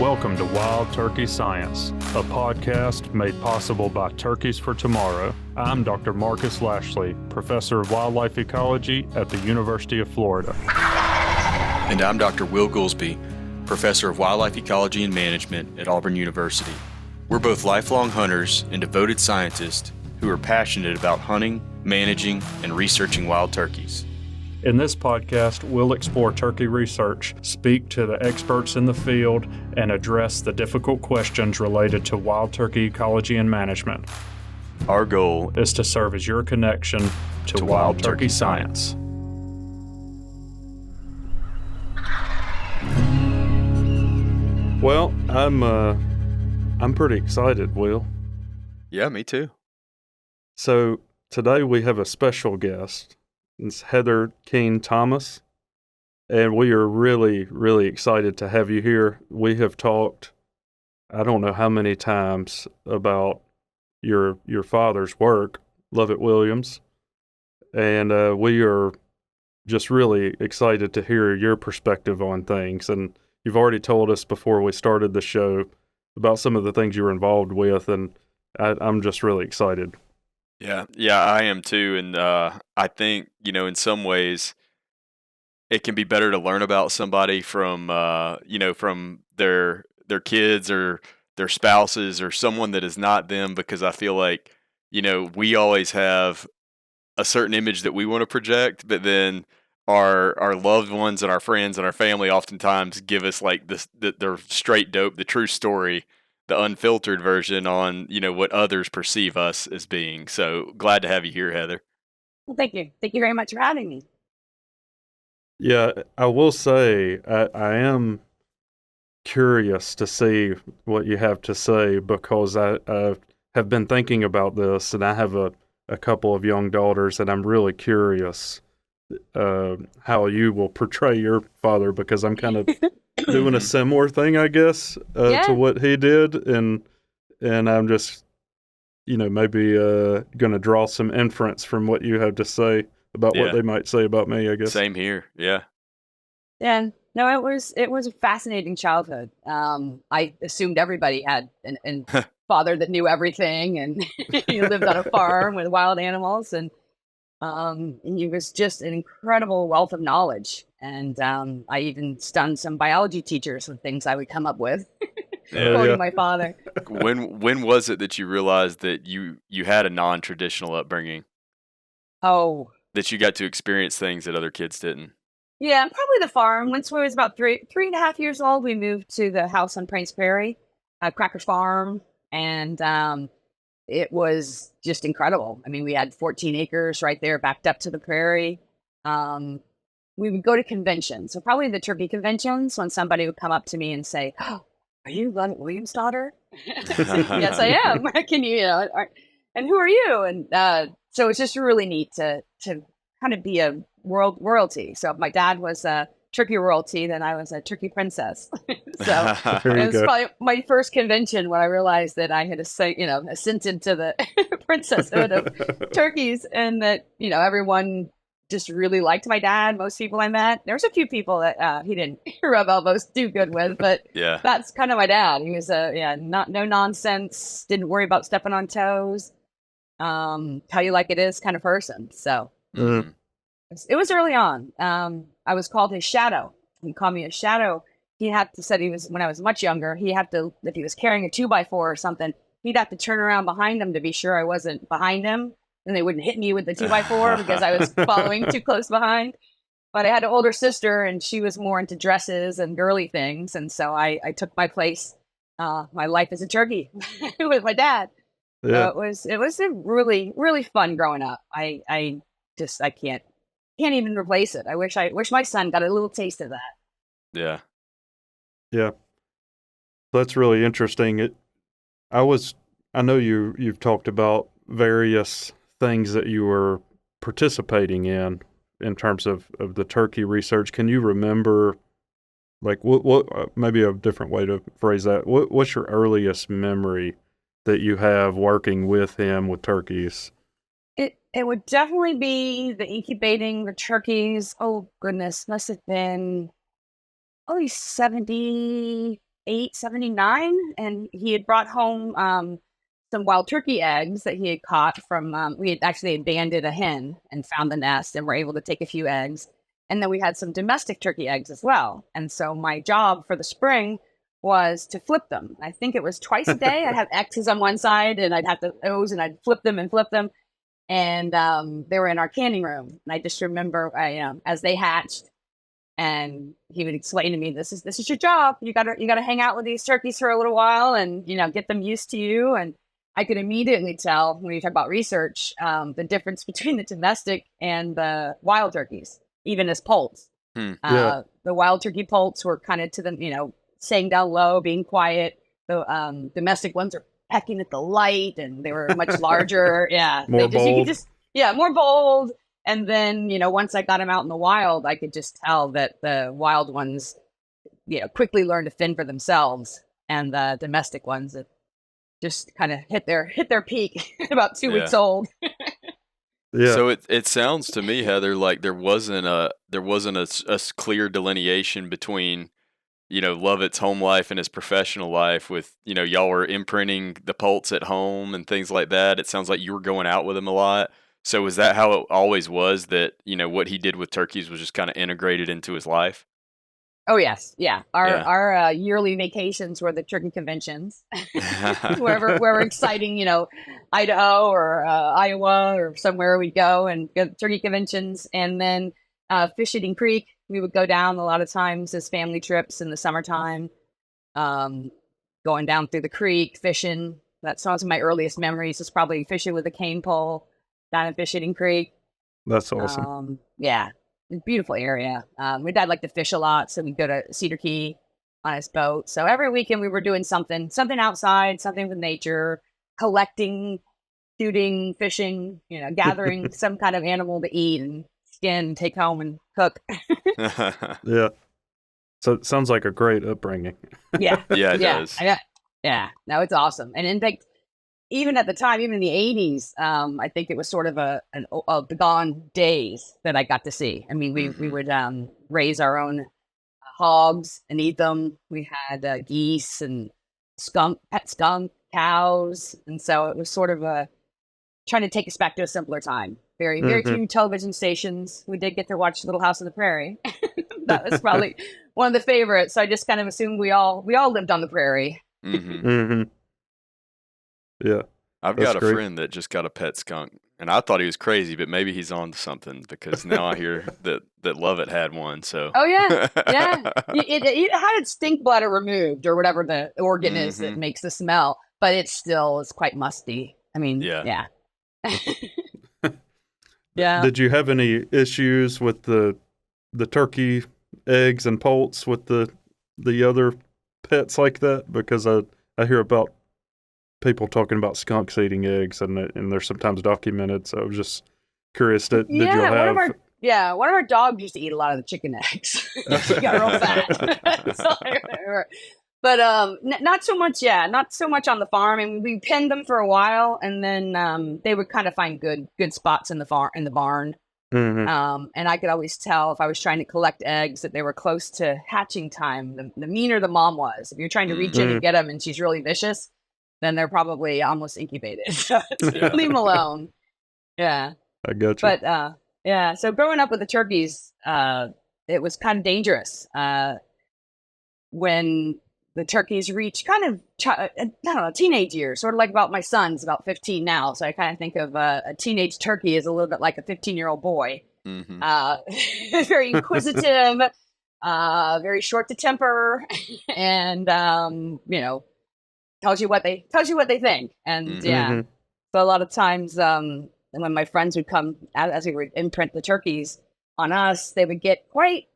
Welcome to Wild Turkey Science, a podcast made possible by Turkeys for Tomorrow. I'm Dr. Marcus Lashley, Professor of Wildlife Ecology at the University of Florida. And I'm Dr. Will Gulsby, Professor of Wildlife Ecology and Management at Auburn University. We're both lifelong hunters and devoted scientists who are passionate about hunting, managing, and researching wild turkeys. In this podcast, we'll explore turkey research, speak to the experts in the field, and address the difficult questions related to wild turkey ecology and management. Our goal is to serve as your connection to wild turkey science. Well, I'm pretty excited, Will. Yeah, me too. So today we have a special guest. It's Heather Keane Thomas, and we are really, really excited to have you here. We have talked, I don't know how many times, about your father's work, Lovett Williams, and we are just really excited to hear your perspective on things. And you've already told us before we started the show about some of the things you were involved with, and I'm just really excited. Yeah, I am too. And I think, in some ways, it can be better to learn about somebody from, from their kids or their spouses or someone that is not them, because I feel like, we always have a certain image that we want to project, but then our loved ones and our friends and our family oftentimes give us like the straight dope, the true story, the unfiltered version on, what others perceive us as being. So glad to have you here, Heather. Well, thank you. Thank you very much for having me. Yeah, I will say I am curious to see what you have to say, because I have been thinking about this, and I have a couple of young daughters, and I'm really curious how you will portray your father, because I'm kind of doing a similar thing, I guess, to what he did, and I'm just, maybe going to draw some inference from what you have to say about what they might say about me, I guess. Same here, yeah. Yeah, no, it was a fascinating childhood. I assumed everybody had an father that knew everything, and he lived on a farm with wild animals, and he was just an incredible wealth of knowledge. And I even stunned some biology teachers with things I would come up with, quoting my father. When was it that you realized that you had a non-traditional upbringing? Oh. That you got to experience things that other kids didn't? Yeah, probably the farm. Once we was about three and a half years old, we moved to the house on Prince Prairie, Crackers Farm, and it was just incredible. I mean, we had 14 acres right there backed up to the prairie. We would go to conventions. So probably the turkey conventions, when somebody would come up to me and say, "Oh, are you Lovett Williams' daughter?" Yes, I am. Can you, and who are you? And so it's just really neat to kind of be a royalty. So if my dad was a turkey royalty, then I was a turkey princess. So it was probably my first convention when I realized that I had ascended to the princesshood of turkeys, and that, everyone just really liked my dad. Most people I met, there was a few people that he didn't rub elbows too good with, but that's kind of my dad. He was no nonsense, didn't worry about stepping on toes, tell you like it is kind of person. So it was early on. I was called his shadow. He called me a shadow. He said when I was much younger, if he was carrying a 2x4 or something, he'd have to turn around behind him to be sure I wasn't behind him, and they wouldn't hit me with the 2x4 because I was following too close behind. But I had an older sister, and she was more into dresses and girly things, and so I took my place, my life as a turkey with my dad. Yeah. So it was a really, really fun growing up. I can't even replace it. I wish my son got a little taste of that. Yeah. That's really interesting. I know you've talked about various things that you were participating in terms of the turkey research. Can you remember, like, what maybe a different way to phrase that? What's your earliest memory that you have working with him with turkeys? It would definitely be the incubating the turkeys. Oh goodness, must have been at least 78 Ep79, and he had brought home some wild turkey eggs that he had caught from, we had actually abandoned a hen and found the nest and were able to take a few eggs. And then we had some domestic turkey eggs as well. And so my job for the spring was to flip them. I think it was twice a day. I'd have X's on one side and I'd have the O's and I'd flip them. And they were in our canning room. And I just remember, as they hatched, and he would explain to me, this is your job. You gotta hang out with these turkeys for a little while and, get them used to you. And I could immediately tell when you talk about research, the difference between the domestic and the wild turkeys, even as poults. The wild turkey poults were kind of to them, staying down low, being quiet. The domestic ones are pecking at the light, and they were much larger. Yeah, more bold. More bold. And then, once I got them out in the wild, I could just tell that the wild ones, quickly learned to fend for themselves, and the domestic ones that just kind of hit their peak at about 2 weeks old. Yeah. So it sounds to me, Heather, like there wasn't a clear delineation between, Lovett's home life and his professional life. With, y'all were imprinting the poults at home and things like that. It sounds like you were going out with him a lot. So is that how it always was, that, what he did with turkeys was just kind of integrated into his life? Oh, yes. Yeah. Our yearly vacations were the turkey conventions, wherever exciting, Idaho or Iowa or somewhere we'd go and go to turkey conventions. And then Fish Eating Creek, we would go down a lot of times as family trips in the summertime, going down through the creek, fishing. That's some of my earliest memories is probably fishing with a cane pole down at Fish Eating Creek. That's awesome. Yeah. Beautiful area. My dad liked to fish a lot, so we'd go to Cedar Key on his boat. So every weekend we were doing something outside, something with nature, collecting, shooting, fishing, gathering some kind of animal to eat and skin, take home and cook. Yeah. So it sounds like a great upbringing. Yeah. Yeah, it does. Yeah. No, it's awesome. And in fact, even at the time, even in the 80s, I think it was sort of a bygone days that I got to see. I mean, we would raise our own hogs and eat them. We had geese and pet skunk, cows. And so it was sort of trying to take us back to a simpler time. Very, very few television stations. We did get to watch Little House on the Prairie. That was probably one of the favorites. So I just kind of assumed we all lived on the prairie. Yeah. I've got a friend that just got a pet skunk, and I thought he was crazy, but maybe he's on to something, because now I hear that Lovett had one. So. Oh yeah. It had its stink bladder removed, or whatever the organ is that makes the smell, but it still is quite musty. I mean, yeah. Yeah. Did you have any issues with the turkey eggs and poults with the other pets like that? Because I hear about people talking about skunks eating eggs, and they're sometimes documented. So I was just curious. Did you have? One of our dogs used to eat a lot of the chicken eggs. She got real fat. That's all I remember. But not so much. Yeah, not so much on the farm. And we penned them for a while, and then they would kind of find good spots in the barn. And I could always tell if I was trying to collect eggs that they were close to hatching time. The meaner the mom was. If you're trying to reach in and get them, and she's really vicious, then they're probably almost incubated. So leave them alone. Yeah. I got you. But so growing up with the turkeys, it was kind of dangerous. When the turkeys reach kind of teenage years, sort of like about my son's about 15 now. So I kind of think of a teenage turkey as a little bit like a 15-year-old boy. Very inquisitive, very short to temper, and tells you what they think. And so a lot of times when my friends would come as we would imprint the turkeys on us, they would get quite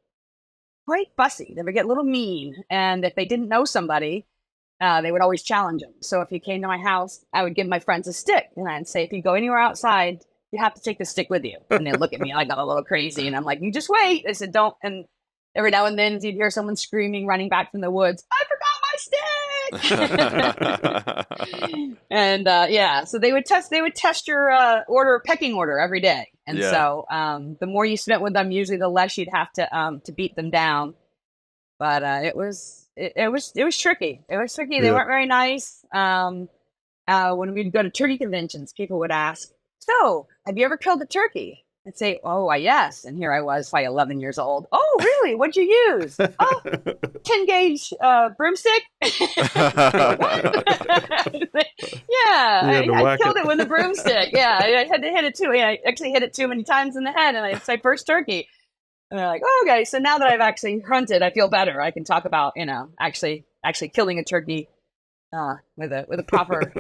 fussy. They would get a little mean, and if they didn't know somebody, they would always challenge them. So if you came to my house, I would give my friends a stick, and I'd say, if you go anywhere outside, you have to take the stick with you. And they'd look at me like I'm a little crazy, and I'm like, you just wait. I said, don't. And every now and then you'd hear someone screaming, running back from the woods, I forgot my stick. And so they would test your pecking order every day. And so the more you spent with them, usually the less you'd have to beat them down. But it was was tricky. It was tricky. They Yeah. weren't very nice. When we'd go to turkey conventions, people would ask, "So, have you ever killed a turkey?" I'd say, "Oh, why, yes." And here I was, like 11 years old. "Oh, really? What'd you use?" "Oh, 10 gauge broomstick." What? Yeah, You had to I whack killed it. it with a broomstick. Yeah, I had to hit it too. Yeah, I actually hit it too many times in the head, and it's my first turkey. And they're like, "Oh, okay." So now that I've actually hunted, I feel better. I can talk about, actually killing a turkey with a proper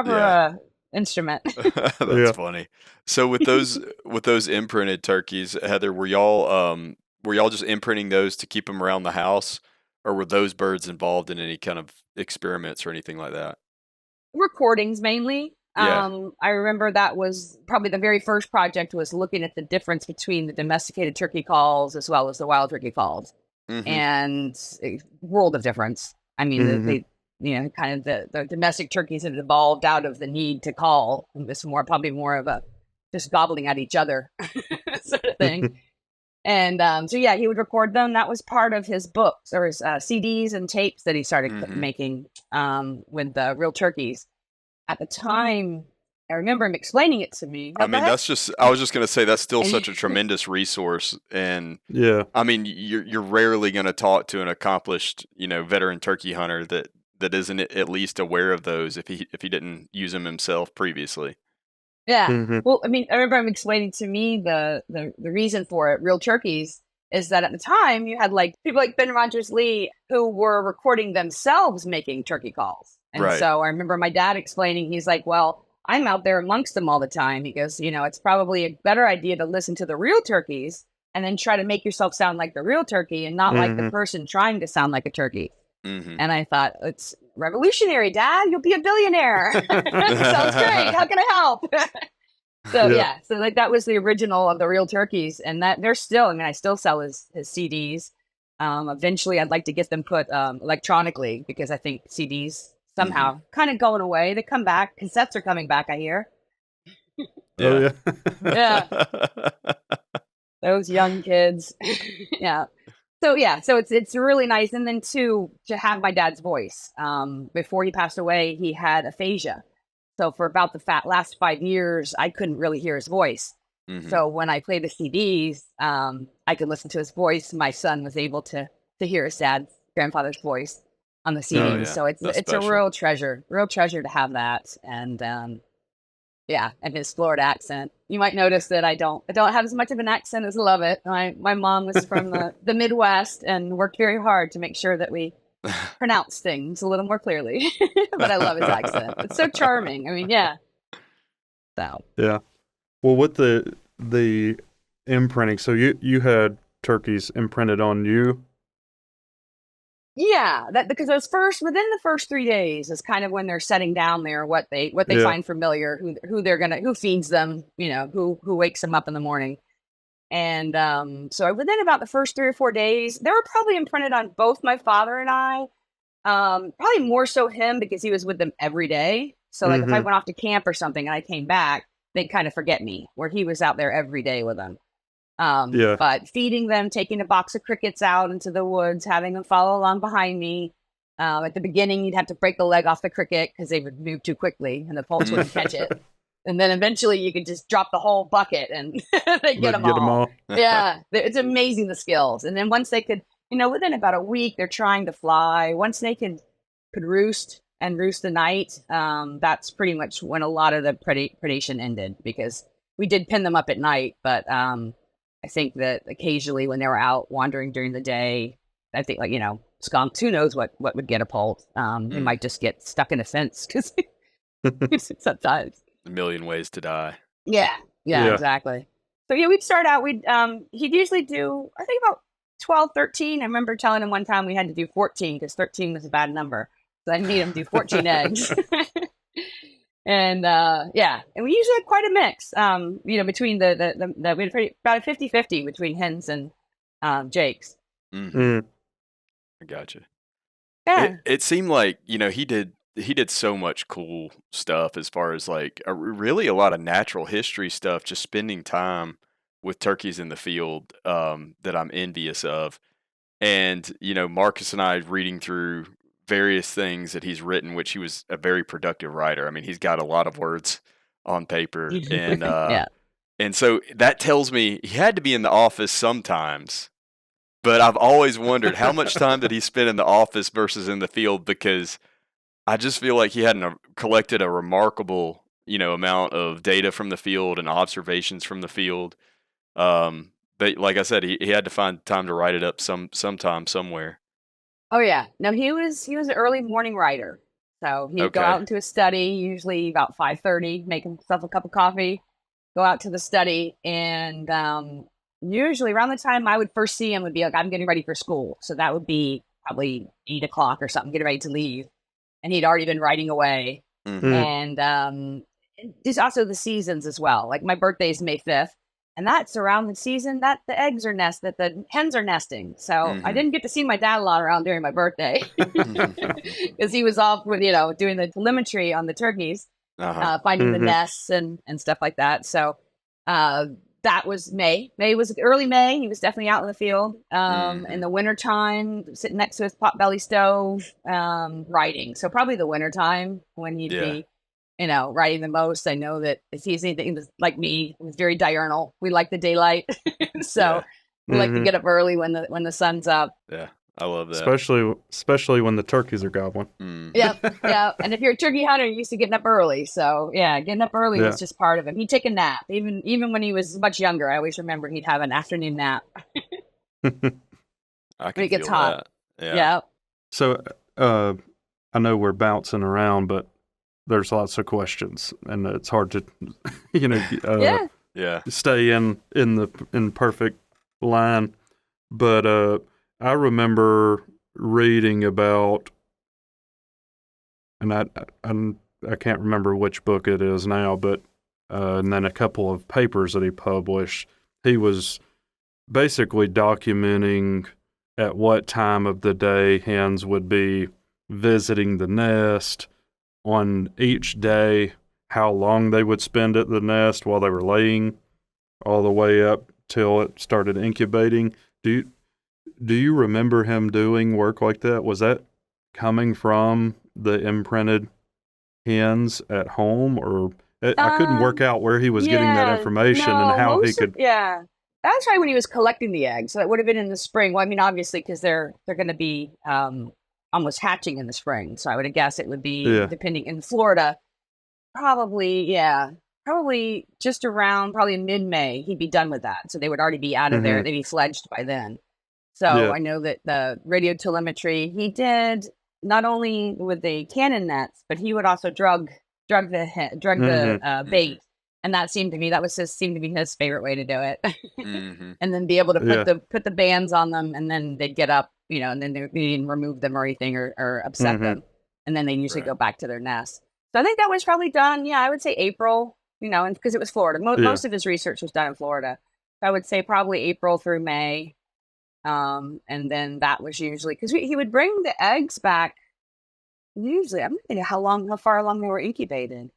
Yeah. instrument. That's Yeah. funny. So with those imprinted turkeys, Heather, were y'all just imprinting those to keep them around the house, or were those birds involved in any kind of experiments or anything like that? Recordings mainly. Yeah. I remember that was probably the very first project, was looking at the difference between the domesticated turkey calls as well as the wild turkey calls, Mm-hmm. and a world of difference. I mean, Mhm. kind of the domestic turkeys had evolved out of the need to call. It was probably more of a just gobbling at each other sort of thing. And so yeah, he would record them. That was part of his books or his CDs and tapes that he started Mm-hmm. making with the real turkeys. At the time, I remember him explaining it to me. I No, go mean, ahead. I was just gonna say that's still And such a tremendous resource, and Yeah. I mean, you're rarely gonna talk to an accomplished, veteran turkey hunter that isn't at least aware of those if he didn't use them himself previously. yeah. Mhm. Well, I mean, I remember him explaining to me the reason for it. Real turkeys is that at the time you had like people like Ben Rogers Lee who were recording themselves making turkey calls, and Right. so I remember my dad explaining. He's like, "Well, I'm out there amongst them all the time." He goes, "It's probably a better idea to listen to the real turkeys and then try to make yourself sound like the real turkey and not like the Mhm. person trying to sound like a turkey." Mm-hmm. And I thought, "It's revolutionary, Dad. You'll be a billionaire." Sounds great. How can I help? So Yeah. yeah, so like that was the original of the real turkeys, and that they're still. I mean, I still sell his CDs. Eventually, I'd like to get them put electronically, because I think CDs somehow kind of going away. They come back. Cassettes are coming back, I hear. Oh Yeah. Yeah, those young kids. Yeah. So it's really nice, and then to have my dad's voice. Before he passed away, he had aphasia. So for about the last 5 years, I couldn't really hear his voice. Mm-hmm. So when I play the CDs, I could listen to his voice. My son was able to hear his dad's grandfather's voice on the Oh CDs. yeah, So it's that's a special. real treasure to have that. And yeah, and his Florida accent. You might notice that I don't have as much of an accent as Lovett. My mom was from the Midwest and worked very hard to make sure that we pronounce things a little more clearly. But I love his accent. It's so charming. I mean, yeah. So Yeah. Well, with the imprinting, so you had turkeys imprinted on you. yeah, that because within the first 3 days is kind of when they're setting down there, what they Yeah. find familiar, who feeds them, who wakes them up in the morning. And so within about the first 3 or 4 days, they were probably imprinted on both my father and I. Probably more so him, because he was with them every day. So like if I Mhm. went off to camp or something and I came back, they'd kind of forget me, where he was out there every day with them. Yeah. But feeding them, taking a box of crickets out into the woods, having them follow along behind me. At the beginning, you'd have to break the leg off the cricket because they would move too quickly and the poults wouldn't catch it. And then eventually you could just drop the whole bucket and they get them all. Yeah, it's amazing, the skills. And then once they could, within about a week, they're trying to fly. Once they could roost and roost the night, that's pretty much when a lot of the predation ended, because we did pin them up at night. But I think that occasionally when they were out wandering during the day, I think skunks, who knows what would get a poult. They might just get stuck in a fence because sometimes. A million ways to die. Yeah, Yeah. exactly. So yeah, we'd start out, he'd usually do, I think, about 12, 13. I remember telling him one time we had to do 14 because 13 was a bad number. So I made him do 14 eggs. And yeah, and we usually had quite a mix, between we had about a 50-50 between hens and jakes. Mm-hmm. Mm. I gotcha. Yeah. It seemed like he did so much cool stuff, as far as like really a lot of natural history stuff, just spending time with turkeys in the field, that I'm envious of. And, Marcus and I reading through various things that he's written, which he was a very productive writer. I mean, he's got a lot of words on paper. And, Yeah. and so that tells me he had to be in the office sometimes. But I've always wondered how much time did he spend in the office versus in the field, because I just feel like he hadn't collected a remarkable, amount of data from the field and observations from the field. But like I said, he had to find time to write it up sometime somewhere. Oh yeah. No, he was an early morning writer. So he'd go Okay. out into his study, usually about 5:30, make himself a cup of coffee, go out to the study, and usually around the time I would first see him would be like, I'm getting ready for school. So that would be probably 8 o'clock or something, getting ready to leave. And he'd already been writing away. Mhm. And there's also the seasons as well. Like my birthday is May 5th. And that's around the season that the the hens are nesting. So I Mhm. didn't get to see my dad a lot around during my birthday because he was off with, doing the telemetry on the turkeys, Uh-huh. finding the Mhm. nests and stuff like that. So that was May. May was early May. He was definitely out in the field. In Mhm. the wintertime, sitting next to his potbelly stove, writing. So probably the wintertime when he'd Yeah. be, writing the most. I know that if he's anything like me, he's very diurnal. We like the daylight. So Yeah. we like to Mhm. get up early when the sun's up. Yeah. I love that. Especially when the turkeys are gobbling. Mhm. Yep. Yeah. And if you're a turkey hunter, you're used to getting up early. So yeah, getting up early Yeah. was just part of him. He'd take a nap. Even when he was much younger, I always remember he'd have an afternoon nap. I When can it gets feel hot. that. Yeah. Yeah. So I know we're bouncing around, but there's lots of questions, and it's hard to, Yeah. Yeah. stay in perfect line. But I remember reading about, and I can't remember which book it is now, but and then a couple of papers that he published. He was basically documenting at what time of the day hens would be visiting the nest on each day, how long they would spend at the nest while they were laying, all the way up till it started incubating. Do you remember him doing work like that? Was that coming from the imprinted hens at home, or I couldn't work out where he was getting that information and No, how he could. That's right when he was collecting the eggs. So that would have been in the spring. Well, I mean, obviously, because they're going to be almost hatching in the spring. So I would have guessed it would be Yeah. depending in Florida. Probably just around probably mid-May he'd be done with that. So they would already be out of there. Mhm. They'd be fledged by then. So Yeah. I know that the radio telemetry he did not only with the cannon nets, but he would also drug the bait, and that seemed to be his favorite way to do it. Mhm. And then be able to Yeah. put the bands on them, and then they'd get up, and then they didn't remove them or anything or upset them, and then they usually Right. go back to their nest. So I think that was probably done. Yeah, I would say April. And because it was Florida, most of his research was done in Florida. So I would say probably April through May. And then that was usually because he would bring the eggs back. Usually, I'm not thinking how far along they were incubated.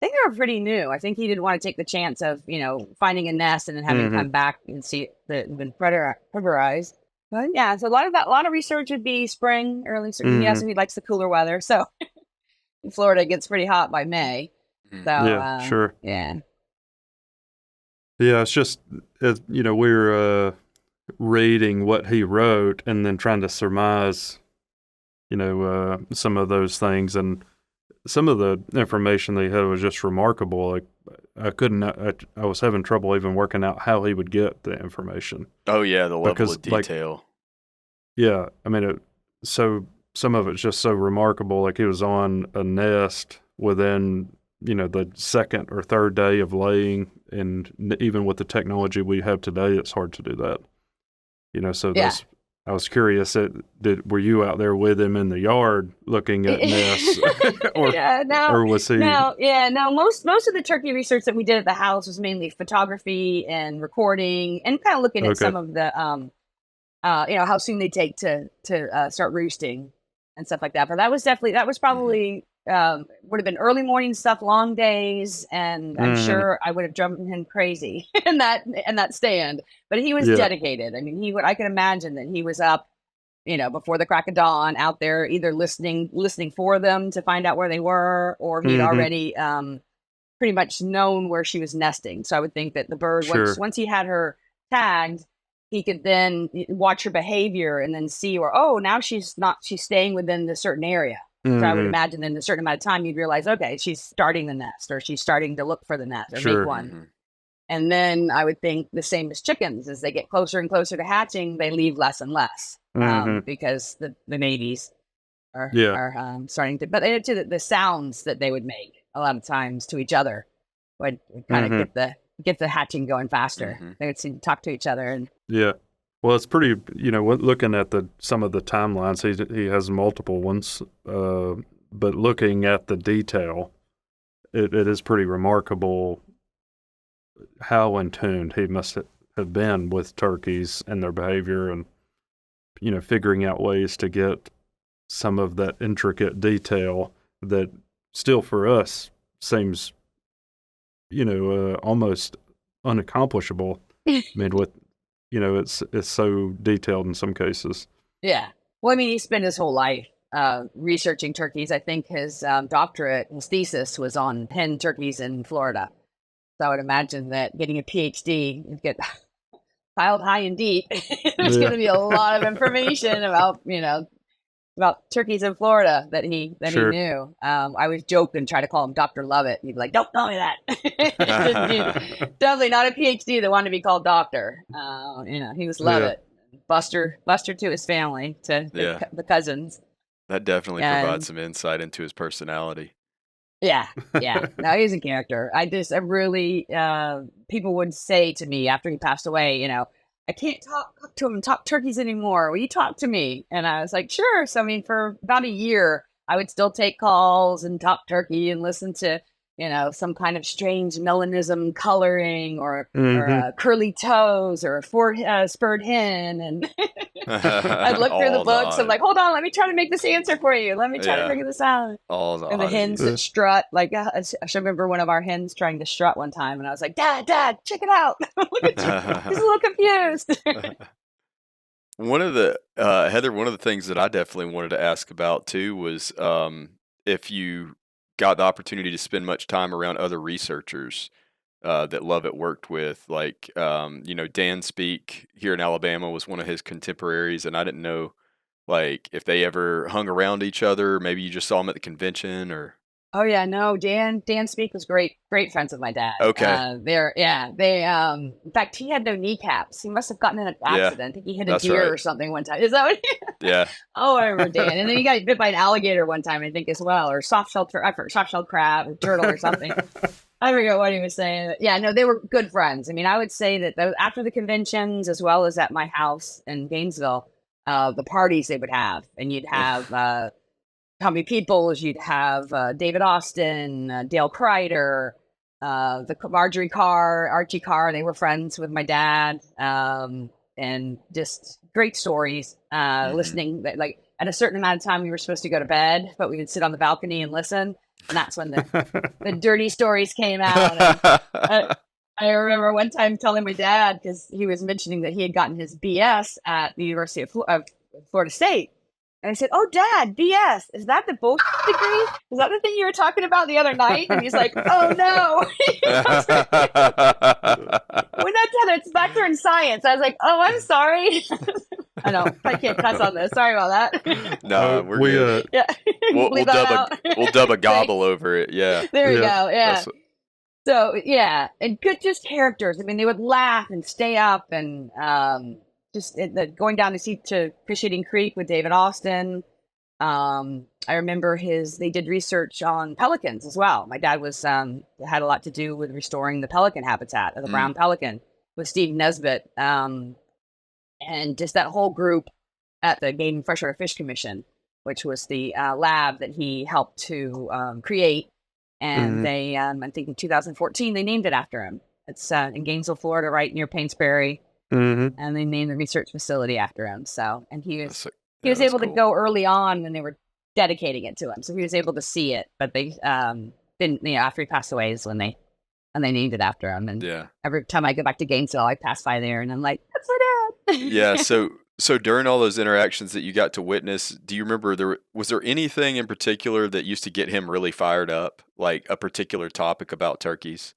I think they were pretty new. I think he didn't want to take the chance of, finding a nest and then having to come back and see it that had been predarized. But yeah, so a lot of research would be spring, early spring. Yeah, so he likes the cooler weather. So in Florida, it gets pretty hot by May. Mhm. So Yeah, sure. yeah. Yeah, it's just, we're reading what he wrote and then trying to surmise, some of those things. And some of the information they had was just remarkable. Like, I was having trouble even working out how he would get the information. Oh yeah, the level Because, of detail. Yeah, I mean, so some of it's just so remarkable. Like, he was on a nest within, the second or third day of laying, and even with the technology we have today, it's hard to do that. So Yeah. I was curious. Were you out there with him in the yard looking at nests, or was he? No. Most of the turkey research that we did at the house was mainly photography and recording, and kind of looking at Okay. some of the how soon they take to start roosting and stuff like that. But that was probably would have been early morning stuff, long days, and I'm Mhm. sure I would have driven him crazy in that stand. But he was Yeah. dedicated. I mean, I can imagine that he was up before the crack of dawn out there, either listening for them to find out where they were, or he'd already pretty much known where she was nesting. So I would think that the bird, once he had her tagged, he could then watch her behavior and then see where, now she's staying within a certain area. So I would imagine in a certain amount of time, you'd realize, okay, she's starting the nest, or she's starting to look for the nest or make one. And then I would think the same as chickens, as they get closer and closer to hatching, they leave less and less because the babies are starting to, but the sounds that they would make a lot of times to each other would kind of get the hatching going faster. They would seem to talk to each other. And well, it's pretty, looking at some of the timelines, he has multiple ones, but looking at the detail, it is pretty remarkable how in tune he must have been with turkeys and their behavior, and figuring out ways to get some of that intricate detail that still for us seems almost unaccomplishable. I mean, with it's so detailed in some cases. Yeah, well, I mean, he spent his whole life researching turkeys. I think his doctorate, his thesis was on hen turkeys in Florida. So I would imagine that getting a PhD, you'd get piled high and deep. There's going to be a lot of information about turkeys in Florida that he knew. I was joking, try to call him Dr. Lovett. He'd be like, "Don't call me that." Definitely not a PhD that wanted to be called doctor. He was Lovett, Buster to his family, to the cousins. That definitely provides some insight into his personality. Yeah. No, he's a character. I really, people would say to me after he passed away, I can't talk to him and talk turkeys anymore. Will you talk to me? And I was like, sure. So, I mean, for about a year, I would still take calls and talk turkey and listen to, some kind of strange melanism coloring or curly toes or a spurred hen. And I'd look through the books. I'm like, hold on, let me try to make this answer for you. Let me try to figure this out. And the hens that strut, like I remember one of our hens trying to strut one time, and I was like, Dad, check it out. Look at you. He's a little confused. One of the Heather, one of the things that I definitely wanted to ask about too was if you got the opportunity to spend much time around other researchers that Lovett worked with, like Dan Speak here in Alabama was one of his contemporaries, and I didn't know like if they ever hung around each other. Maybe you just saw him at the convention, or Oh yeah, no, Dan Speak was great friends with my dad. Okay. In fact, he had no kneecaps. He must have gotten in an accident. I think he hit a deer or something one time. Is that what? Yeah. Oh, I remember Dan. And then he got bit by an alligator one time, I think, as well, or soft-shelled crab, or turtle or something. I forget what he was saying. Yeah, no, they were good friends. I mean, I would say that after the conventions, as well as at my house in Gainesville, the parties they would have, and you'd have Tommy Peoples, you'd have David Austin, Dale Kreider, the Marjorie Carr, Archie Carr. They were friends with my dad, and just great stories. Listening, like at a certain amount of time, we were supposed to go to bed, but we would sit on the balcony and listen. And that's when the dirty stories came out. And I remember one time telling my dad, because he was mentioning that he had gotten his BS at the University of Florida State. And I said, "Oh, Dad, BS, is that the bullshit degree? Is that the thing you were talking about the other night?" And he's like, "Oh, no." We're not done. It's back there in science. I was like, "Oh, I'm sorry." I know. I can't cuss on this. Sorry about that. No, we're good. Yeah. We'll dub a gobble over it. Yeah. There you go. Yeah. So, yeah. And good just characters. I mean, they would laugh and stay up and just going down to Fish Eating Creek with David Austin. I remember they did research on pelicans as well. My dad had a lot to do with restoring the pelican habitat of the brown pelican with Steve Nesbitt. And just that whole group at the Game and Freshwater Fish Commission, which was the lab that he helped to create. And they, I think in 2014, they named it after him. It's in Gainesville, Florida, right near Paynes Prairie. And they named the research facility after him. So, and he was able to go early on when they were dedicating it to him. So he was able to see it, but they didn't, after he passed away is when they named it after him. And every time I go back to Gainesville, I pass by there and I'm like, "That's my dad." Yeah. So So during all those interactions that you got to witness, do you remember was there anything in particular that used to get him really fired up, like a particular topic about turkeys?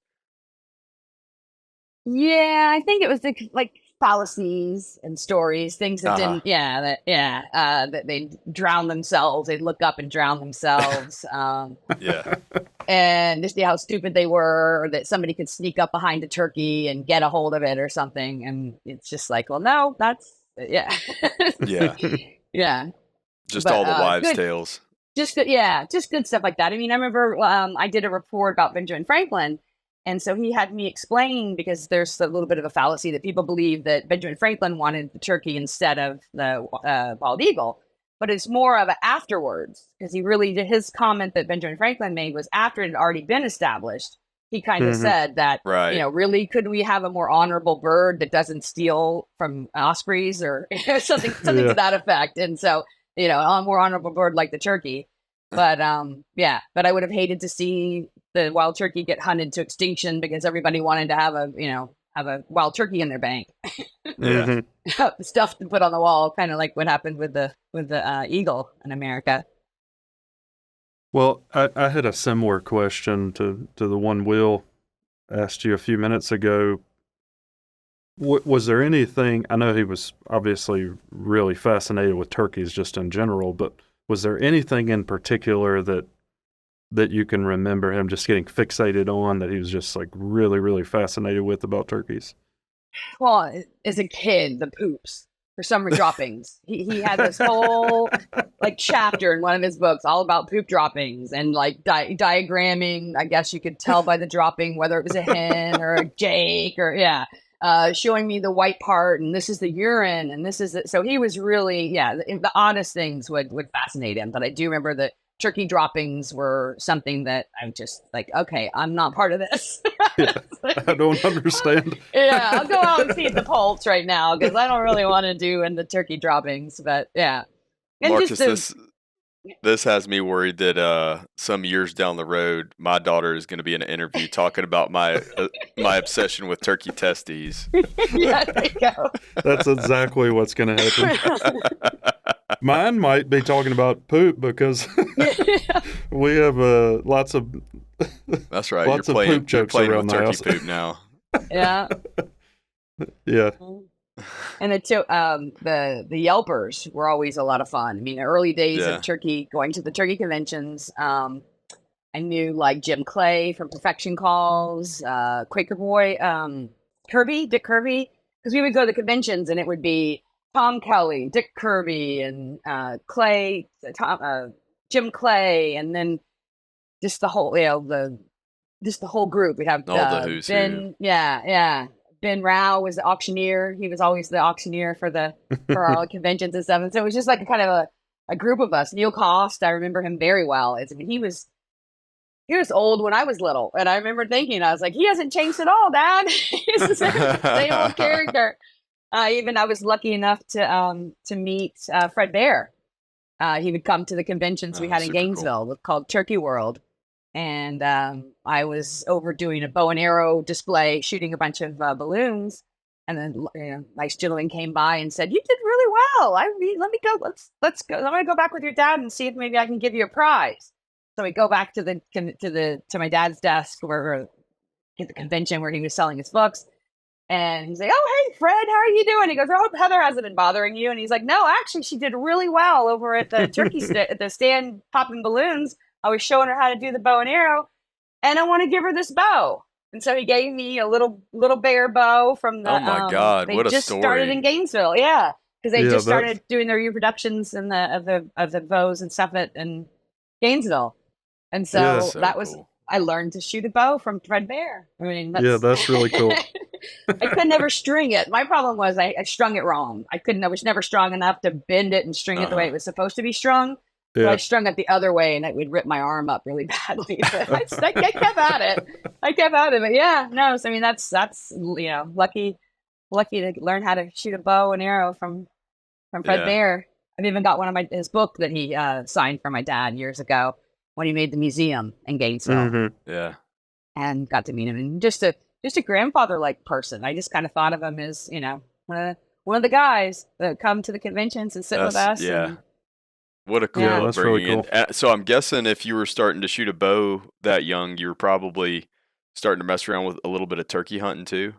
Yeah, I think it was like fallacies and stories, things that Uh-huh. that they'd drown themselves, they'd look up and drown themselves, Yeah. and just how stupid they were, or that somebody could sneak up behind a turkey and get a hold of it or something. And it's just like, well, no, that's yeah, Yeah. yeah, Just but all the wives' good. tales. Just good, yeah, just good stuff like that. I mean, I remember I did a report about Benjamin Franklin, and so he had me explain, because there's a little bit of a fallacy that people believe that Benjamin Franklin wanted the turkey instead of the bald eagle, but it's more of an afterwards, because his comment that Benjamin Franklin made was after it had already been established. He kind of said that, Right. really, could we have a more honorable bird that doesn't steal from ospreys or something to that effect? And so, a more honorable bird like the turkey. But but I would have hated to see the wild turkey get hunted to extinction because everybody wanted to have a wild turkey in their bank. Yeah. Stuff to put on the wall, kind of like what happened with the eagle in America. Well, I had a similar question to the one Will asked you a few minutes ago. Was there anything, I know he was obviously really fascinated with turkeys just in general, but was there anything in particular that you can remember him just getting fixated on, that he was just like really, really fascinated with about turkeys? Well, as a kid, the poops for summer droppings. He had this whole like chapter in one of his books all about poop droppings and like diagramming. I guess you could tell by the dropping whether it was a hen or a jake or showing me the white part, and this is the urine, and this is it. So he was really the honest things would fascinate him. But I do remember that turkey droppings were something that I'm just like, okay, I'm not part of this. I don't understand. I'll go out and feed the poults right now because I don't really want to do in the turkey droppings. But and Marcus, this has me worried that some years down the road, my daughter is going to be in an interview talking about my obsession with turkey testes. Yeah, there you go. That's exactly what's going to happen. Mine might be talking about poop because we have lots of. That's right. Lots you're of poop jokes around with the turkey house. poop now. Yeah. Yeah. And the Yelpers were always a lot of fun. I mean, the early days of turkey, going to the turkey conventions, I knew like Jim Clay from Perfection Calls, Quaker Boy, Dick Kirby, because we would go to the conventions and it would be Tom Kelly, Dick Kirby, and Clay, Jim Clay, and then just the whole, the whole group. We'd have all the who's Ben, who. Ben Rao was the auctioneer. He was always the auctioneer for our conventions and stuff. And so it was just like a kind of a group of us. Neil Cost, I remember him very well. He was old when I was little. And I remember thinking, I was like, he hasn't changed at all, Dad. He's the same old character. Even I was lucky enough to meet Fred Bear. He would come to the conventions we had in Gainesville called Turkey World. And I was over doing a bow and arrow display, shooting a bunch of balloons. And then a nice gentleman came by and said, "You did really well. Let me go. Let's go. I'm gonna go back with your dad and see if maybe I can give you a prize." So we go back to my dad's desk where at the convention where he was selling his books. And he's like, "Oh, hey, Fred, how are you doing?" He goes, "I hope Heather hasn't been bothering you." And he's like, "No, actually, she did really well over at the at the stand popping balloons. I was showing her how to do the bow and arrow, and I want to give her this bow." And so he gave me a little bear bow from the. Oh my God! They what a just story! Started in Gainesville, because they just started doing their reproductions of the bows and stuff in Gainesville, and so that was cool. I learned to shoot a bow from Fred Bear. I mean, that's really cool. I could never string it. My problem was I strung it wrong. I was never strong enough to bend it and string it the way it was supposed to be strung. So I strung it the other way, and it would rip my arm up really badly. But I kept at it. But so I mean that's lucky to learn how to shoot a bow and arrow from Fred Bear. I've even got one of his book that he signed for my dad years ago when he made the museum in Gainesville. Mm-hmm. Yeah, and got to meet him, and just a grandfather like person. I just kind of thought of him as one one of the guys that come to the conventions and sit with us. Yeah. And, what a cool Yeah. That's upbringing. really cool. And, so I'm guessing if you were starting to shoot a bow that young, you were probably starting to mess around with a little bit of turkey hunting too.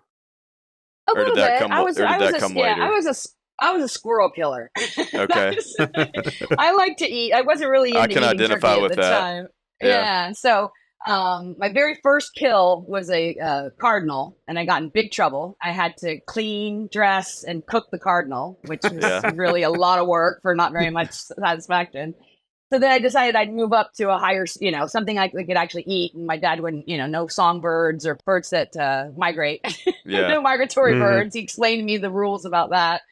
a Or did little that bit. come? I was, Or I did was that a, come yeah, later? I was a squirrel killer. Okay. I like to eat. I wasn't really into I can eating identify turkey with at the that. time. Yeah. Yeah. So my very first kill was a cardinal, and I got in big trouble. I had to clean, dress, and cook the cardinal, which was Yeah. really a lot of work for not very much satisfaction. So then I decided I'd move up to a higher, something I could actually eat. And my dad wouldn't, no songbirds or birds that migrate, Yeah. no migratory Mhm. birds. He explained to me the rules about that.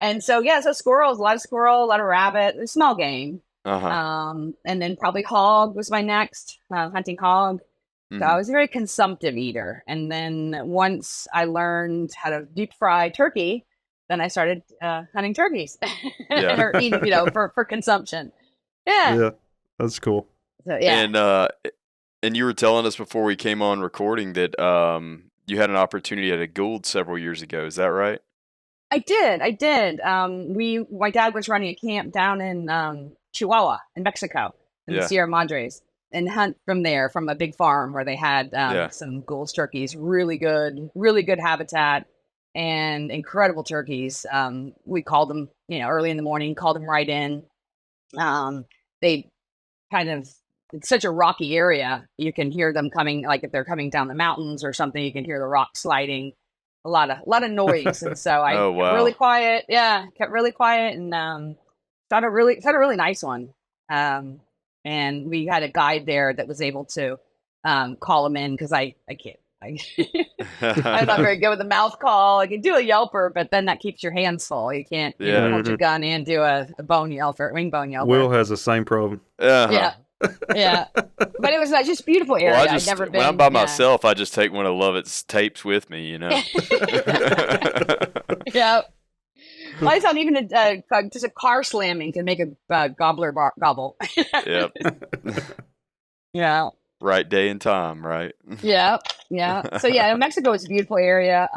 And so, so squirrels, a lot of squirrel, a lot of rabbit, a small game. Uh-huh. And then probably hog was my next, hunting hog. So I Mhm. was a very consumptive eater. And then once I learned how to deep fry turkey, then I started hunting turkeys Yeah. or eating, for consumption. Yeah. Yeah, that's cool. So, yeah. And you were telling us before we came on recording that you had an opportunity at a Gould several years ago. Is that right? I did. My dad was running a camp down in Chihuahua in Mexico in Yeah. the Sierra Madres, and hunt from there from a big farm where they had Yeah. some Gulls turkeys, really good habitat and incredible turkeys. We called them, early in the morning, called them right in. They kind of, it's such a rocky area. You can hear them coming, like if they're coming down the mountains or something, you can hear the rocks sliding. A lot of noise, and so I Oh, kept wow. really quiet. Yeah, kept really quiet, and shot a really nice one. And we had a guide there that was able to call him in because I can't. I'm not very good with the mouth call. I can do a yelper, but then that keeps your hands full. You can't Yeah. hold your gun and do a bone yelper, wing bone yelper. Will has the same problem. Uh-huh. Yeah, but it was just beautiful area. Well, I'd never been. when I'm by myself, I just take one of Lovett's tapes with me, Yeah. Well, I thought even just a car slamming can make a gobbler gobble. Yep. Yeah. Right day and time, right? Yeah. So Mexico is a beautiful area.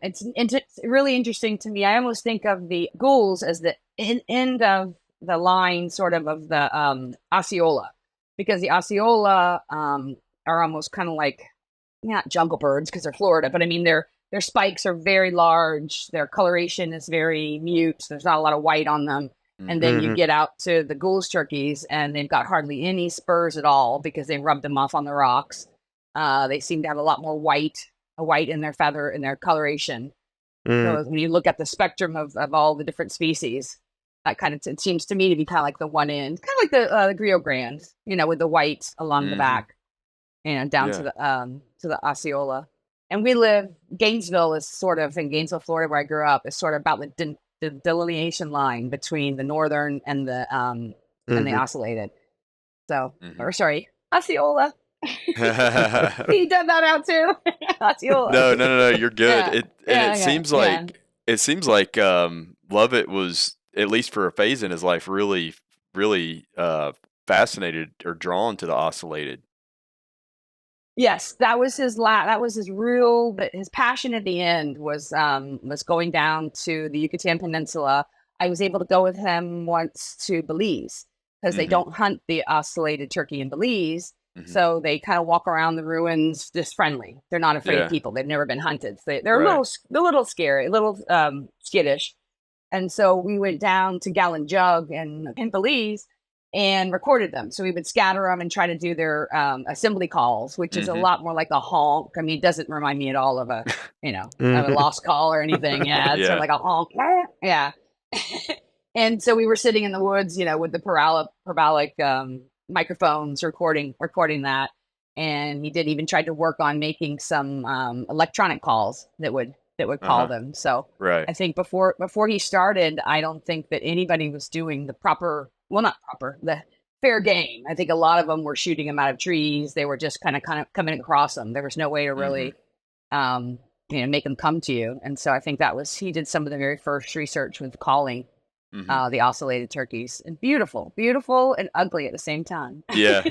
It's really interesting to me. I almost think of the Gulls as the end of the line, sort of the Osceola, because the Osceola are almost kind of like, not jungle birds because they're Florida, but I mean their spikes are very large. Their coloration is very mute. There's not a lot of white on them. And then you get out to the Gulls turkeys, and they've got hardly any spurs at all because they rubbed them off on the rocks. They seem to have a lot more white in their feather and their coloration. So when you look at the spectrum of all the different species, that kind of it seems to me to be kind of like the one end, kind of like the Grio Grande, with the white along the back, down to the Osceola. And we live, Gainesville is sort of, in Gainesville, Florida, where I grew up, is sort of about the delineation line between the northern and the ocellated. So, or sorry, Osceola. He done that out too. Osceola. No, you're good. Yeah. It seems like Lovett was, at least for a phase in his life, really, really fascinated or drawn to the ocellated. Yes, that was his but his passion at the end was going down to the Yucatan Peninsula. I was able to go with him once to Belize because they don't hunt the ocellated turkey in Belize. So they kind of walk around the ruins just friendly. They're not afraid of people. They've never been hunted. So they're a little scary, a little skittish. And so we went down to Gallon Jug in Belize and recorded them. So we would scatter them and try to do their assembly calls, which is a lot more like a honk. I mean, it doesn't remind me at all of a, of a lost call or anything. Yeah, it's sort of like a honk. Yeah. And so we were sitting in the woods, with the parabolic microphones recording that. And he did even try to work on making some electronic calls that would call them. So I think before he started, I don't think that anybody was doing the the fair game. I think a lot of them were shooting them out of trees. They were just kind of coming across them. There was no way to really, make them come to you. And so I think he did some of the very first research with calling the ocellated turkeys. And beautiful and ugly at the same time. Yeah.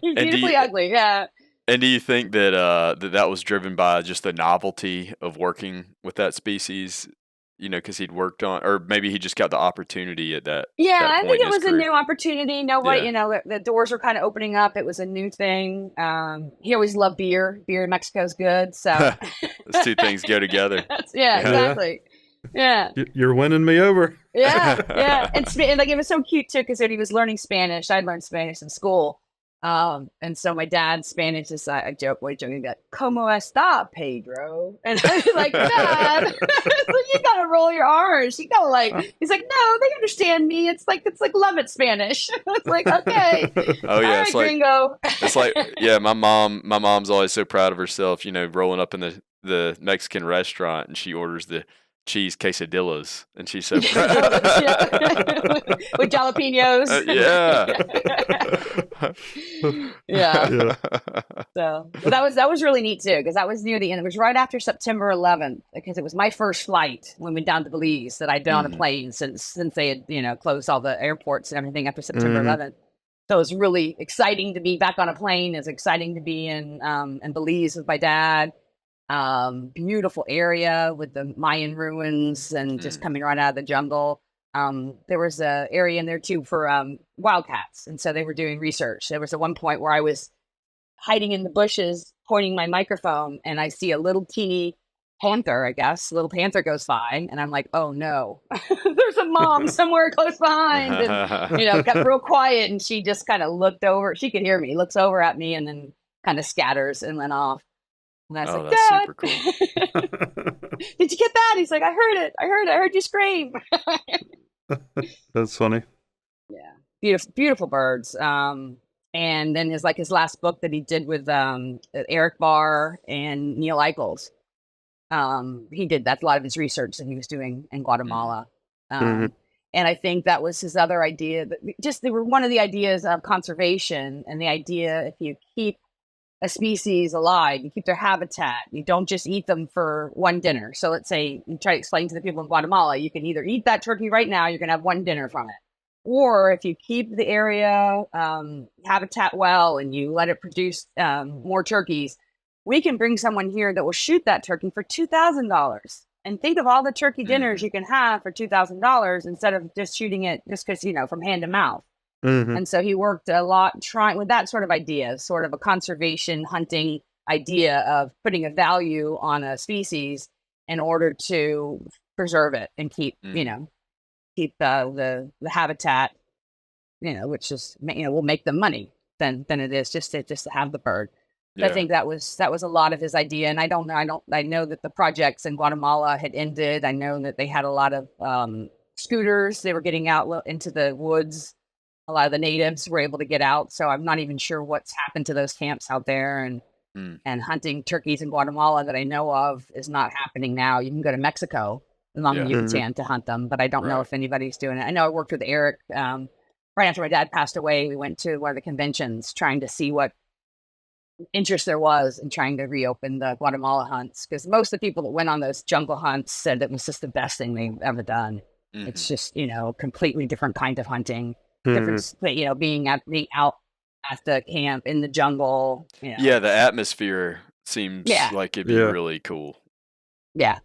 Beautifully ugly. Yeah. And do you think that that was driven by just the novelty of working with that species? because he'd worked on, or maybe he just got the opportunity at that. Yeah, that I point think in it his was a career. new opportunity. Nobody, Yeah. the doors were kind of opening up. It was a new thing. He always loved beer. Beer in Mexico is good. So Those two things go together. yeah, Yeah. exactly. Yeah. You're winning me over. Yeah. And like, it was so cute too, because he was learning Spanish. I'd learned Spanish in school. And so my dad's Spanish is, I joke, joking about, "Como está, Pedro?" And I was like, "Dad, you gotta roll your R's. You gotta like." He's like, "No, they understand me. It's like Lovett Spanish." It's like, okay, Oh yeah, all right, it's like gringo. it's like yeah. My mom's always so proud of herself. Rolling up in the Mexican restaurant and she orders the cheese quesadillas, and she's so proud. With jalapenos. Yeah. So that was really neat too, because that was near the end. It was right after September 11th, because it was my first flight when we went down to Belize that I'd been on a plane since they had closed all the airports and everything after September 11th. So it was really exciting to be back on a plane. It was exciting to be in Belize with my dad. Beautiful area with the Mayan ruins and just coming right out of the jungle. There was a area in there too for wildcats, and so they were doing research. There was at one point where I was hiding in the bushes, pointing my microphone, and I see a little teeny panther. I guess a little panther goes by, and I'm like, "Oh no, there's a mom somewhere close behind." And got real quiet, and she just kind of looked over. She could hear me, looks over at me, and then kind of scatters and went off. And I was like, that's "Dad, super cool." Did you get that?" He's like, I heard you scream." That's funny. Yeah. Beautiful birds. And then his last book that he did with Eric Barr and Neil Eichels. He did that's a lot of his research that he was doing in Guatemala. And I think that was his other idea, they were one of the ideas of conservation, and the idea, if you keep a species alive, you keep their habitat, you don't just eat them for one dinner. So let's say you try to explain to the people in Guatemala, you can either eat that turkey right now, you're going to have one dinner from it. Or if you keep the area habitat well and you let it produce more turkeys, we can bring someone here that will shoot that turkey for $2,000. And think of all the turkey dinners you can have for $2,000 instead of just shooting it just because, from hand to mouth. And so he worked a lot trying with that sort of idea, sort of a conservation hunting idea of putting a value on a species in order to preserve it and keep the habitat, which is will make them money than it is just to have the bird. Yeah. I think that was a lot of his idea, and I know that the projects in Guatemala had ended. I know that they had a lot of scooters. They were getting out into the woods. A lot of the natives were able to get out, so I'm not even sure what's happened to those camps out there. And hunting turkeys in Guatemala that I know of is not happening now. You can go to Mexico along the Yucatan to hunt them, but I don't know if anybody's doing it. I know I worked with Eric right after my dad passed away. We went to one of the conventions trying to see what interest there was in trying to reopen the Guatemala hunts, because most of the people that went on those jungle hunts said it was just the best thing they've ever done. It's just a completely different kind of hunting. Different, being out at the camp in the jungle. Yeah, the atmosphere seems like it'd be really cool. Yeah,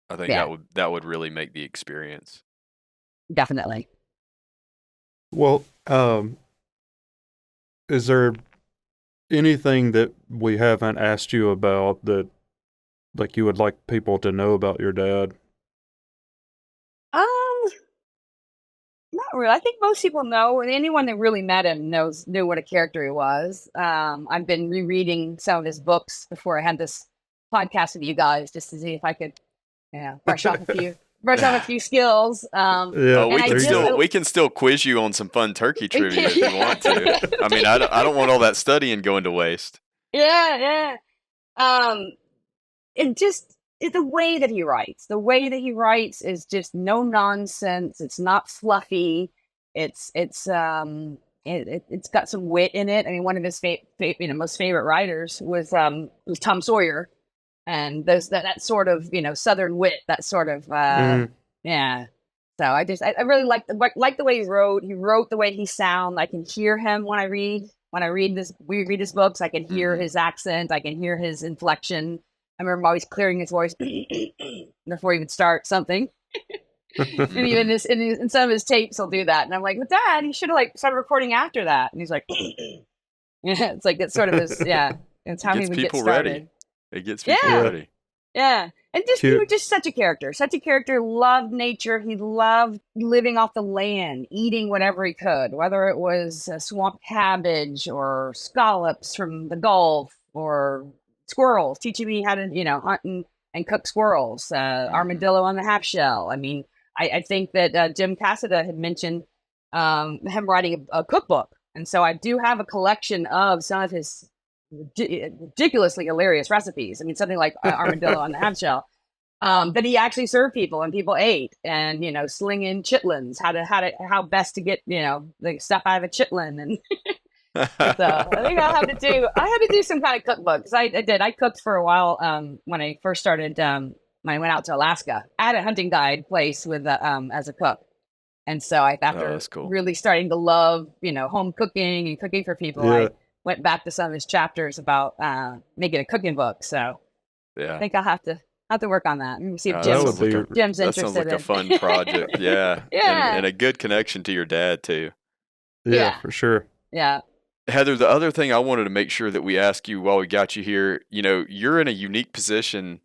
I think that would really make the experience. Definitely. Well, is there anything that we haven't asked you about that, like, you would like people to know about your dad? Not really. I think most people know, and anyone that really met him knew what a character he was. I've been rereading some of his books before I had this podcast with you guys, just to see if I could, brush off a few skills. We can still quiz you on some fun turkey trivia if you want to. I mean, I don't want all that studying going to waste. Yeah. And just the way that he writes. The way that he writes is just no nonsense. It's not fluffy. It's got some wit in it. I mean, one of his most favorite writers was Tom Sawyer, and that sort of Southern wit. That sort of yeah. So I really like the way he wrote. He wrote the way he sound. I can hear him when I read. We read his books. I can hear his accent. I can hear his inflection. I remember always clearing his voice before he would start something. And even in some of his tapes, he'll do that. And I'm like, well, Dad, you should have like started recording after that. And he's like, yeah, it's like that's sort of his, yeah. It's how he would get started. Ready. It gets people ready. Yeah. And just he was just such a character. Loved nature. He loved living off the land, eating whatever he could, whether it was swamp cabbage or scallops from the Gulf or squirrels, teaching me how to, hunt and cook squirrels, armadillo on the half shell. I mean, I think that Jim Cassida had mentioned him writing a cookbook. And so I do have a collection of some of his ridiculously hilarious recipes. I mean, something like armadillo on the half shell that he actually served people and people ate, and slinging chitlins, how best to get the stuff out of a chitlin, and so I think I had to do some kind of cookbook, because I cooked for a while when I first started when I went out to Alaska. I had a hunting guide place with as a cook. And so after really starting to love home cooking and cooking for people, I went back to some of his chapters about making a cooking book. So I think I'll have to work on that and see if Jim's interested. That sounds like a fun project. Yeah. And a good connection to your dad too. Yeah, for sure. Yeah. Heather, the other thing I wanted to make sure that we ask you while we got you here, you're in a unique position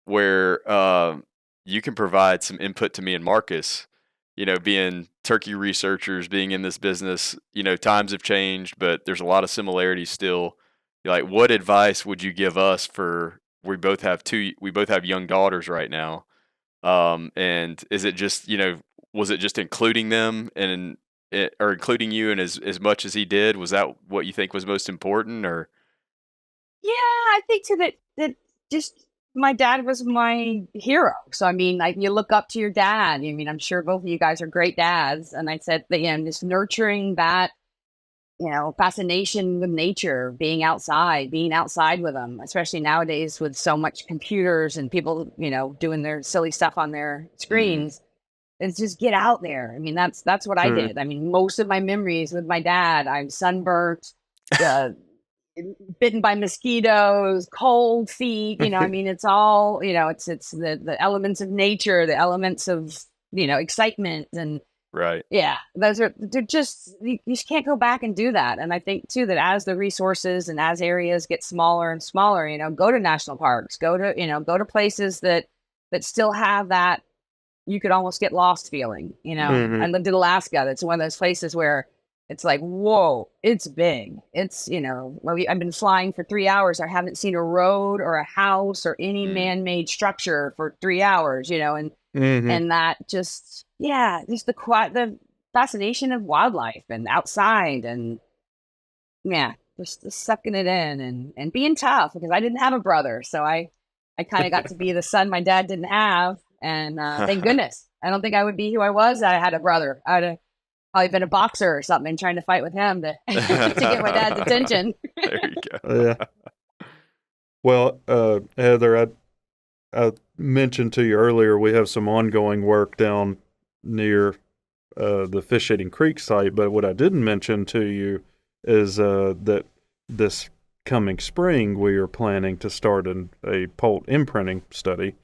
where you can provide some input to me and Marcus, being turkey researchers, being in this business. Times have changed, but there's a lot of similarities still. Like, what advice would you give us we both have young daughters right now. And is it just, was it just including them or including you in as much as he did? Was that what you think was most important, or? Yeah, I think so that just my dad was my hero. So, I mean, like, you look up to your dad. I mean, I'm sure both of you guys are great dads. And I said that, just nurturing that, fascination with nature, being outside with them, especially nowadays with so much computers and people, doing their silly stuff on their screens. It's just get out there. I mean, that's what I did. I mean, most of my memories with my dad, I'm sunburnt, bitten by mosquitoes, cold feet, I mean, it's all, it's the elements of nature, the elements of, excitement, and right. Yeah, they're just, you just can't go back and do that. And I think too, that as the resources and as areas get smaller and smaller, go to national parks, go to places that still have that, you could almost get lost feeling, I lived in Alaska. That's one of those places where it's like, whoa, it's big. It's, I've been flying for 3 hours. I haven't seen a road or a house or any man-made structure for 3 hours, and that just, just the fascination of wildlife and outside, and just sucking it in and being tough, because I didn't have a brother. So I kind of got to be the son my dad didn't have. And thank goodness. I don't think I would be who I was. I had a brother. I'd have probably been a boxer or something, trying to fight with him to get my dad's attention. There you go. Yeah. Well, Heather, I mentioned to you earlier, we have some ongoing work down near the Fish Eating Creek site, but what I didn't mention to you is that this coming spring we are planning to start a poult imprinting study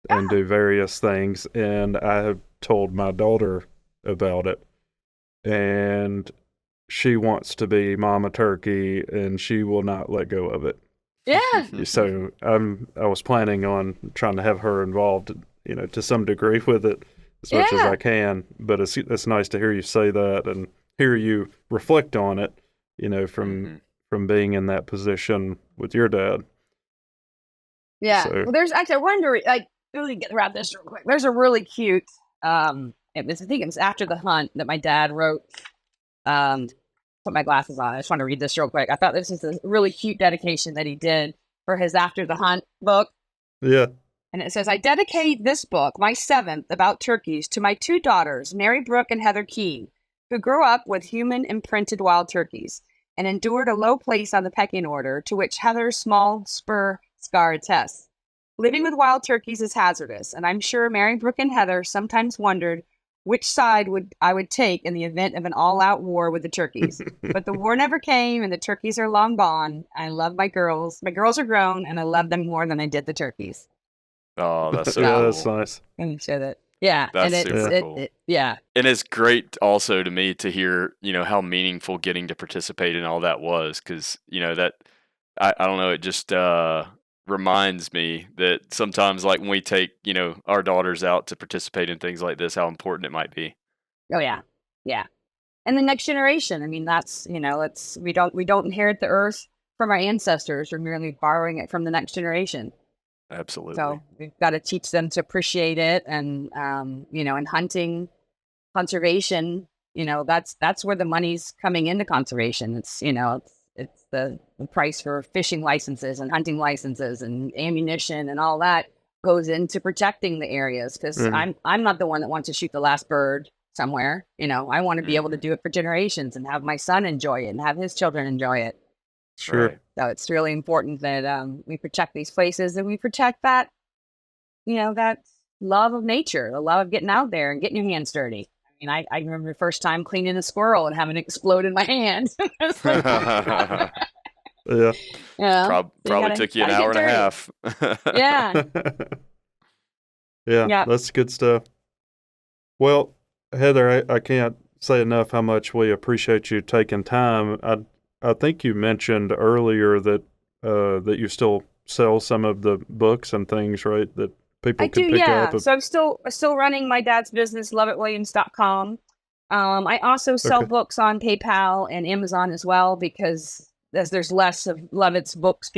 and do various things, and I have told my daughter about it, and she wants to be mama turkey, and she will not let go of it. Yeah. So I was planning on trying to have her involved, to some degree with it as much as I can. But it's nice to hear you say that and hear you reflect on it, from being in that position with your dad. Yeah. So, well, there's actually, I wonder, like, really get around this real quick. There's a really cute, I think it was after the hunt that my dad wrote, put my glasses on. I just want to read this real quick. I thought this was a really cute dedication that he did for his After the Hunt book. Yeah. And it says, I dedicate this book, my 7th, about turkeys, to my 2 daughters, Mary Brooke and Heather Keane, who grew up with human imprinted wild turkeys and endured a low place on the pecking order, to which Heather's small spur scar attests. Living with wild turkeys is hazardous, and I'm sure Mary Brooke and Heather sometimes wondered which side I would take in the event of an all-out war with the turkeys. But the war never came, and the turkeys are long gone. I love my girls. My girls are grown, and I love them more than I did the turkeys. Oh, that's so yeah, cool. that's nice. Let me show that. Yeah, That's and it's super cool. yeah. And it's great also to me to hear, how meaningful getting to participate in all that was, because, that, I don't know, it just reminds me that sometimes, like, when we take, our daughters out to participate in things like this, how important it might be. Oh yeah, yeah. And the next generation. I mean, that's it's we don't inherit the earth from our ancestors. We're merely borrowing it from the next generation. Absolutely. So we've got to teach them to appreciate it, and in hunting, conservation, that's where the money's coming into conservation. It's it's the price for fishing licenses and hunting licenses and ammunition and all that goes into protecting the areas, because I'm not the one that wants to shoot the last bird somewhere. I want to be able to do it for generations and have my son enjoy it and have his children enjoy it. Sure. Right. So it's really important that we protect these places, and we protect that, that love of nature, the love of getting out there and getting your hands dirty. I mean, I remember the first time cleaning a squirrel and having it explode in my hand. Yeah. Probably took you an hour and a half. Yeah. Yeah, that's good stuff. Well, Heather, I can't say enough how much we appreciate you taking time. I think you mentioned earlier that that you still sell some of the books and things, right? That people can pick up. So I'm still running my dad's business, lovettwilliams.com. I also sell books on PayPal and Amazon as well, because as there's less of Lovett's books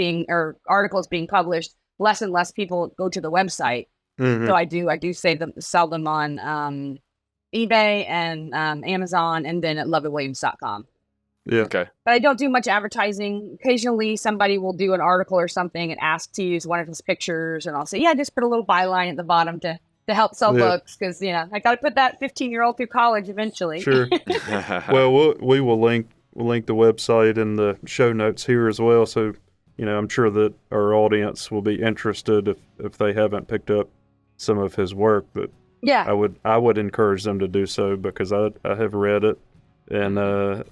articles being published, less and less people go to the website. Mm-hmm. So I do sell them on eBay and Amazon, and then at lovettwilliams.com. Yeah. Okay. But I don't do much advertising. Occasionally somebody will do an article or something and ask to use one of his pictures, and I'll say, yeah, just put a little byline at the bottom to help sell books, because I got to put that 15-year-old through college eventually. Sure. Well, we will link the website in the show notes here as well, so I'm sure that our audience will be interested if they haven't picked up some of his work. But yeah, I would encourage them to do so, because I have read it, and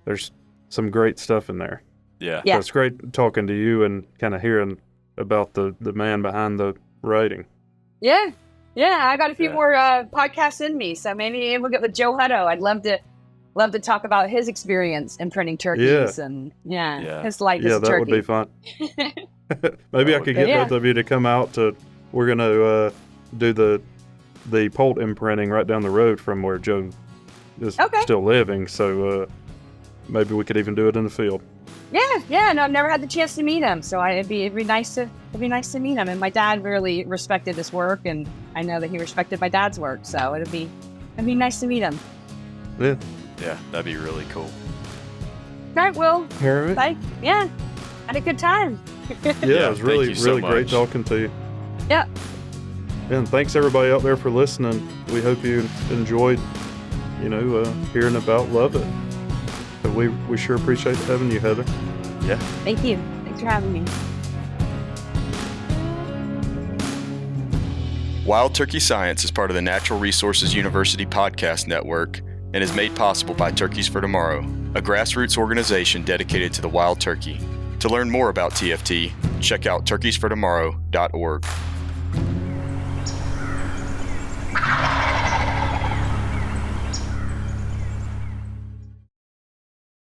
there's some great stuff in there. Yeah. So it's great talking to you and kind of hearing about the man behind the writing. Yeah. I got a few more podcasts in me, so maybe we'll get with Joe Hutto. I'd love to talk about his experience imprinting turkeys and his life as a turkey. That would be fun. Maybe I could get both of you to come out to. We're gonna do the poult imprinting right down the road from where Joe is still living. So maybe we could even do it in the field. Yeah. No, I've never had the chance to meet him, so it'd be nice to meet him. And my dad really respected his work, and I know that he respected my dad's work, so it'd be nice to meet him. Yeah. Yeah, that'd be really cool. All right, Will. Harriet? Had a good time. It was really great talking to you. Yeah. And thanks everybody out there for listening. We hope you enjoyed, hearing about Lovett. So we sure appreciate having you, Heather. Yeah. Thank you. Thanks for having me. Wild Turkey Science is part of the Natural Resources University podcast network and is made possible by Turkeys for Tomorrow, a grassroots organization dedicated to the wild turkey. To learn more about TFT, check out turkeysfortomorrow.org.